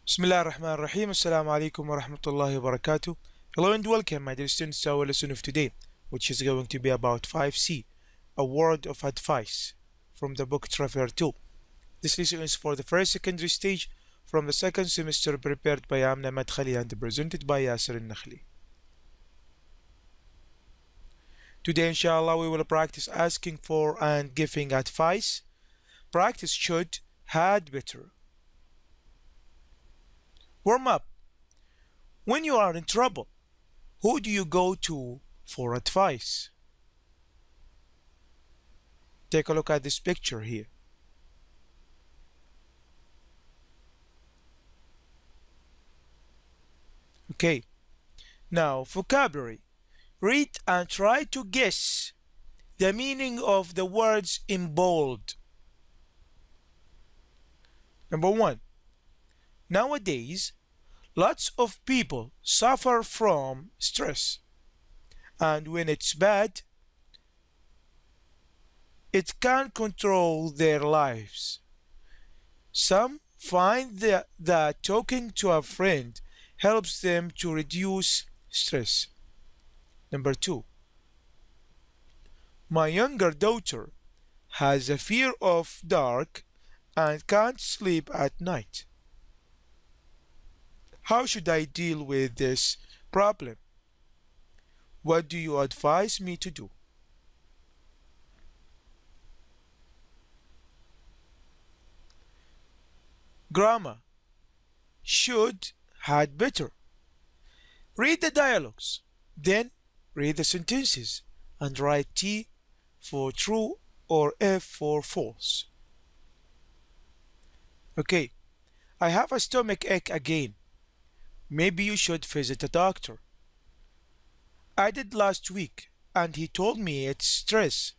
Bismillah ar-Rahman ar-Rahim. Assalamu alaikum wa rahmatullahi wa barakatuh. Hello and welcome, my dear students, to our lesson of today, which is going to be about 5C, a word of advice from the book Traveler 2. This lesson is for the first secondary stage from the second semester, prepared by Amna Madkhali and presented by Yasser al-Nakhli. Today, inshallah, we will practice asking for and giving advice. Practice should, had better. Warm up. When you are in trouble, who do you go to for advice? Take a look at this picture here. Okay, now vocabulary. Read and try to guess the meaning of the words in bold. Number one, nowadays, lots of people suffer from stress, and when it's bad, it can control their lives. Some find that talking to a friend helps them to reduce stress. Number two, my younger daughter has a fear of dark and can't sleep at night. How should I deal with this problem? What do you advise me to do? Grammar. Should, had better. Read the dialogues, then read the sentences and write T for true or F for false. Okay, I have a stomach ache again. Maybe you should visit a doctor. I did last week and he told me it's stress.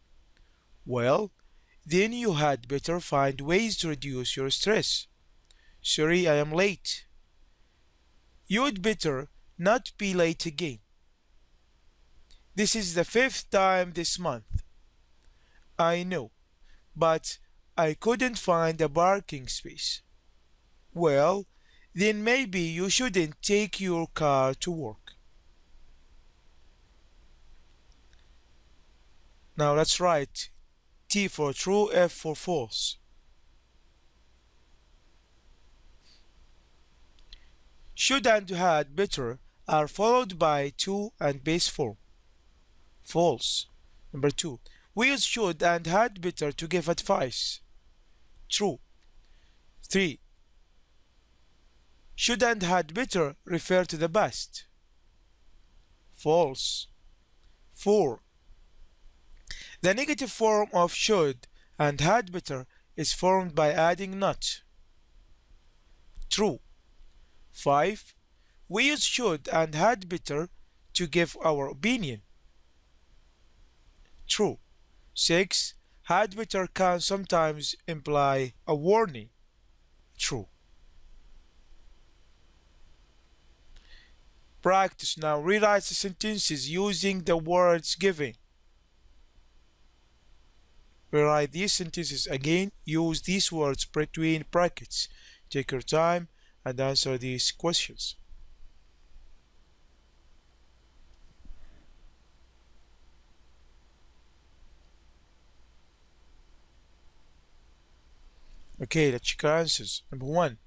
Well, then you had better find ways to reduce your stress. Sorry, I am late. You'd better not be late again. This is the 5th time this month. I know, but I couldn't find a parking space. Well, then maybe you shouldn't take your car to work. Now let's write T for true, F for false. Should and had better are followed by to and base form. False. Number two, we use should and had better to give advice. True. 3. Should and had better refer to the past. False. 4. The negative form of should and had better is formed by adding not. True. 5. We use should and had better to give our opinion. True. 6. Had better can sometimes imply a warning. True. Practice now. Rewrite the sentences using the words given. Rewrite these sentences again. Use these words between brackets. Take your time and answer these questions. Okay, let's check our answers. Number 1.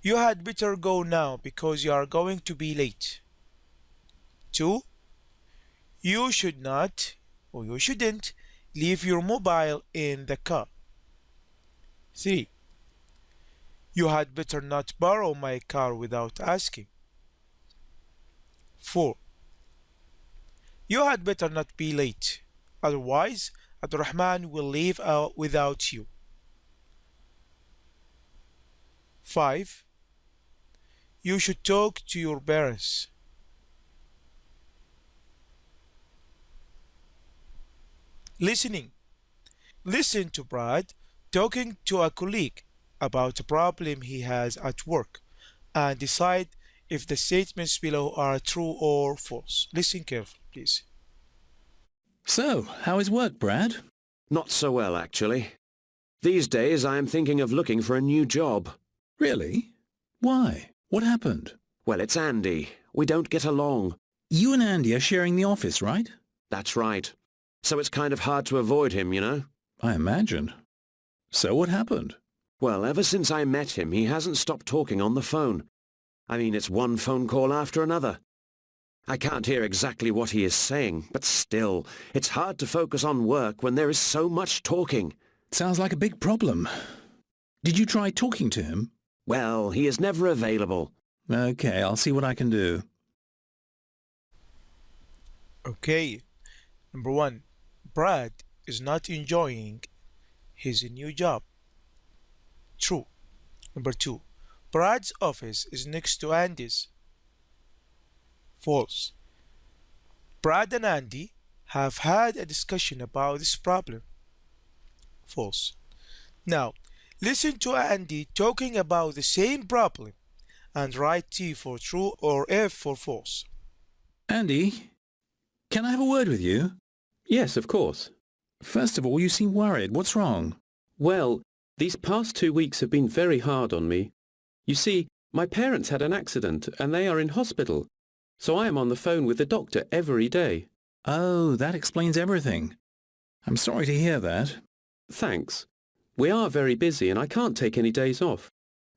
You had better go now because you are going to be late. 2. You should not or you shouldn't leave your mobile in the car. 3. You had better not borrow my car without asking. 4. You had better not be late, otherwise Abdurrahman will leave out without you. 5. You should talk to your parents. Listening. Listen to Brad talking to a colleague about a problem he has at work and decide if the statements below are true or false. Listen carefully, please. So, how is work, Brad? Not so well, actually. These days I am thinking of looking for a new job. Really? Why? What happened? Well, it's Andy. We don't get along. You and Andy are sharing the office, right? That's right. So it's kind of hard to avoid him, you know? I imagine. So what happened? Well, ever since I met him, he hasn't stopped talking on the phone. I mean, it's one phone call after another. I can't hear exactly what he is saying, but still, it's hard to focus on work when there is so much talking. Sounds like a big problem. Did you try talking to him? Well, he is never available. Okay, I'll see what I can do. Okay. Number 1. Brad is not enjoying his new job. True. Number 2. Brad's office is next to Andy's. False. Brad and Andy have had a discussion about this problem. False. Now, listen to Andy talking about the same problem and write T for true or F for false. Andy, can I have a word with you? Yes, of course. First of all, you seem worried. What's wrong? Well, these past 2 weeks have been very hard on me. You see, my parents had an accident and they are in hospital, so I am on the phone with the doctor every day. Oh, that explains everything. I'm sorry to hear that. Thanks. We are very busy and I can't take any days off.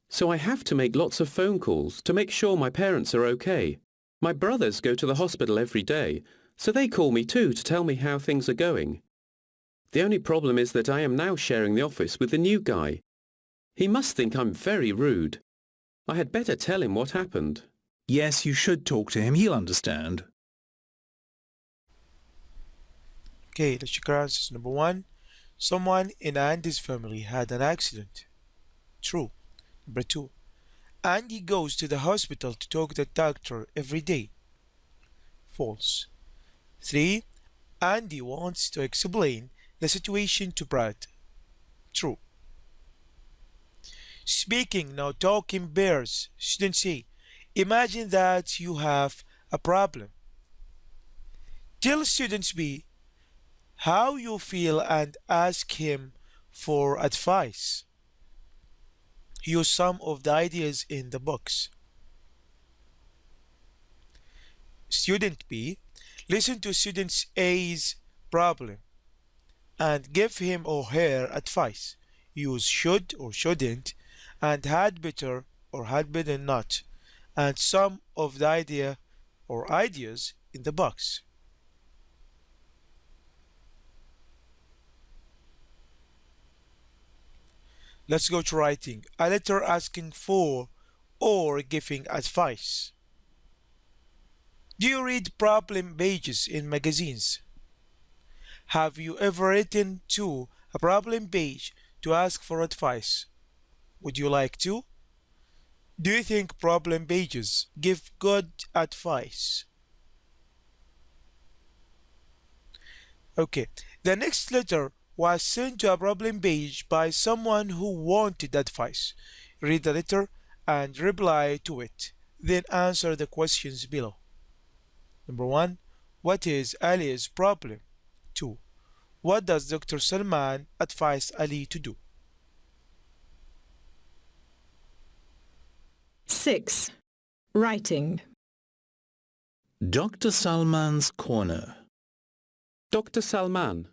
So I have to make lots of phone calls to make sure my parents are okay. My brothers go to the hospital every day, so they call me too to tell me how things are going. The only problem is that I am now sharing the office with the new guy. He must think I'm very rude. I had better tell him what happened. Yes, you should talk to him. He'll understand. Okay, let's check our answers. Number 1. Someone in Andy's family had an accident. True. Number 2. Andy goes to the hospital to talk to the doctor every day. False. 3. Andy wants to explain the situation to Brad. True. Speaking, now talking bears. Students say, imagine that you have a problem. Tell students B how you feel and ask him for advice. Use some of the ideas in the box. Student B, listen to student A's problem and give him or her advice. Use should or shouldn't and had better or had better not and some of the idea or ideas in the box. Let's go to writing. A letter asking for or giving advice. Do you read problem pages in magazines? Have you ever written to a problem page to ask for advice? Would you like to? Do you think problem pages give good advice? Okay, the next letter was sent to a problem page by someone who wanted advice. Read the letter and reply to it. Then answer the questions below. Number 1. What is Ali's problem? 2. What does Dr. Salman advise Ali to do? 6. Writing. Dr. Salman's Corner. Dr. Salman,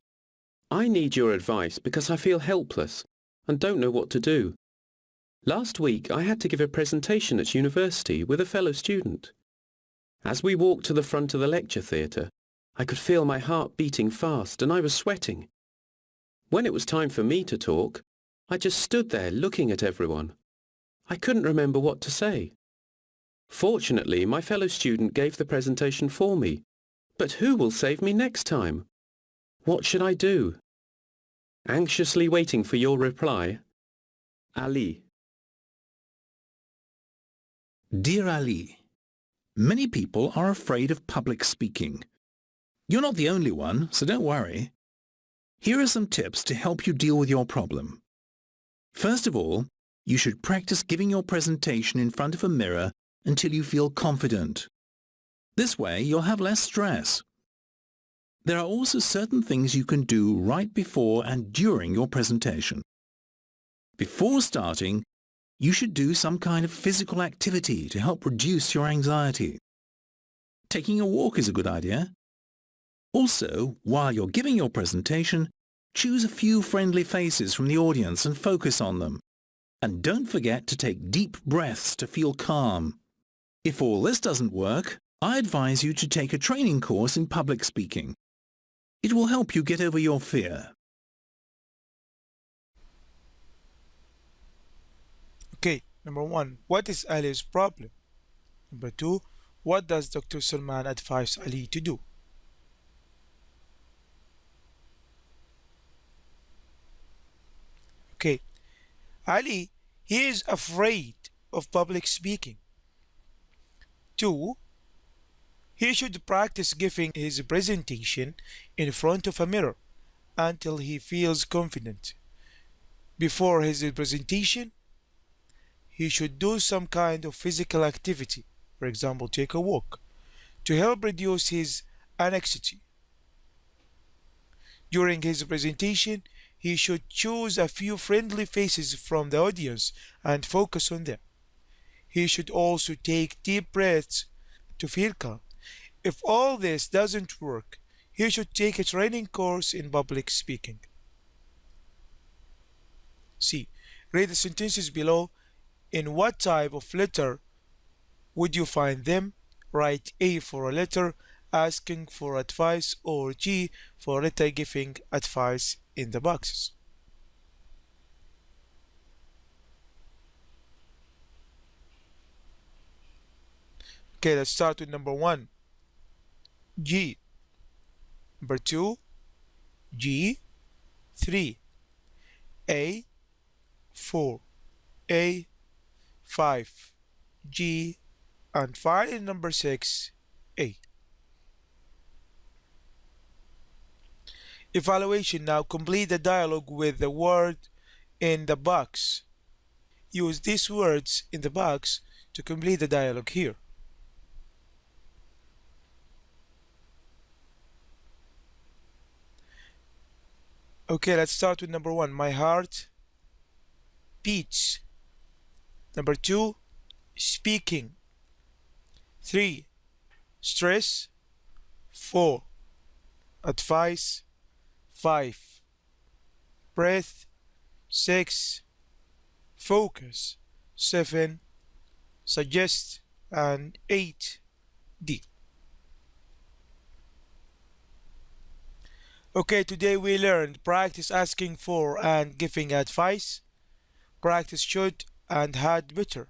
I need your advice because I feel helpless and don't know what to do. Last week I had to give a presentation at university with a fellow student. As we walked to the front of the lecture theatre, I could feel my heart beating fast and I was sweating. When it was time for me to talk, I just stood there looking at everyone. I couldn't remember what to say. Fortunately, my fellow student gave the presentation for me. But who will save me next time? What should I do? Anxiously waiting for your reply, Ali. Dear Ali, many people are afraid of public speaking. You're not the only one, so don't worry. Here are some tips to help you deal with your problem. First of all, you should practice giving your presentation in front of a mirror until you feel confident. This way, you'll have less stress. There are also certain things you can do right before and during your presentation. Before starting, You should do some kind of physical activity to help reduce your anxiety. Taking a walk is a good idea. Also, while you're giving your presentation, choose a few friendly faces from the audience and focus on them. And don't forget to take deep breaths to feel calm. If all this doesn't work, I advise you to take a training course in public speaking. It will help you get over your fear. Okay, number 1, what is Ali's problem? Number 2, what does Dr. Salman advise Ali to do? Okay, Ali, he is afraid of public speaking. 2, he should practice giving his presentation in front of a mirror until he feels confident. Before his presentation, he should do some kind of physical activity, for example, take a walk, to help reduce his anxiety. During his presentation, he should choose a few friendly faces from the audience and focus on them. He should also take deep breaths to feel calm. If all this doesn't work, he should take a training course in public speaking. C. Read the sentences below. In what type of letter would you find them? Write A for a letter asking for advice or G for a letter giving advice in the boxes. Okay, let's start with number 1. G. Number 2. G. 3. A. 4. A. 5. G. And finally number 6. A. Evaluation. Now complete the dialogue with the word in the box. Use these words in the box to complete the dialogue here. Okay, let's start with number 1. My heart beats. Number 2, speaking. 3, stress. 4, advice. 5, breath. 6, focus. 7, suggest. And 8, D. Okay, today we learned practice asking for and giving advice, practice should and had better.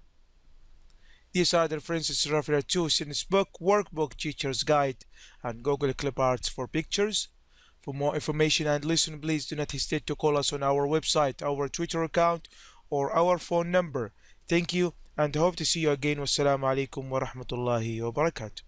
These are the references referred to in this book, Workbook Teacher's Guide, and Google Clip Arts for pictures. For more information and listen, please do not hesitate to call us on our website, our Twitter account, or our phone number. Thank you and hope to see you again. Wassalamu alaikum wa rahmatullahi wa barakatuh.